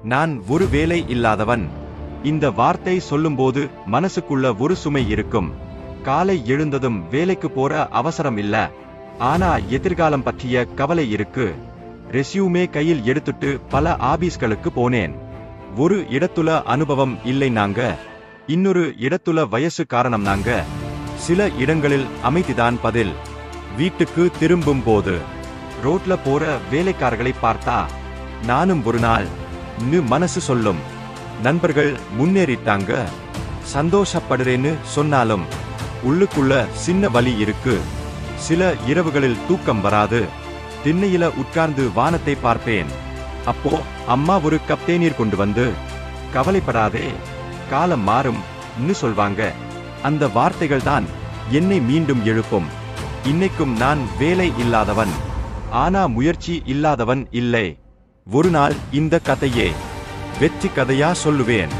நான் ஒரு வேலை இல்லாதவன். இந்த வார்த்தை சொல்லும்போது மனசுக்குள்ள ஒரு சுமை இருக்கும். காலை எழுந்ததும் வேலைக்கு போற அவசரம் இல்ல, ஆனா எதிர்காலம் பற்றிய கவலை இருக்கு. ரெஸ்யூமே கையில் எடுத்துட்டு பல ஆபீஸ்களுக்கு போனேன். ஒரு இடத்துல அனுபவம் இல்லை நாங்க, இன்னொரு இடத்துல வயசு காரணம் நாங்க, சில இடங்களில் அமைதிதான் பதில். வீட்டுக்கு திரும்பும் போது ரோட்ல போற வேலைக்காரர்களை பார்த்தா நானும் ஒரு நாள் மனசு சொல்லும். நண்பர்கள் முன்னேறிட்டாங்க, சந்தோஷப்படுறேன்னு சொன்னாலும் உள்ளுக்குள்ள சின்ன வலி இருக்கு. சில இரவுகளில் தூக்கம் வராது. திண்ணையில உட்கார்ந்து வானத்தை பார்ப்பேன். அப்போ அம்மா ஒரு கப் தேநீர் கொண்டு வந்து, கவலைப்படாதே, காலம் மாறும் சொல்வாங்க. அந்த வார்த்தைகள் தான் என்னை மீண்டும் எழுப்பும். இன்னைக்கும் நான் வேலை இல்லாதவன், ஆனா முயற்சி இல்லாதவன் இல்லை. ஒரு நாள் இந்த கதையே வெற்றி கதையா சொல்லுவேன்.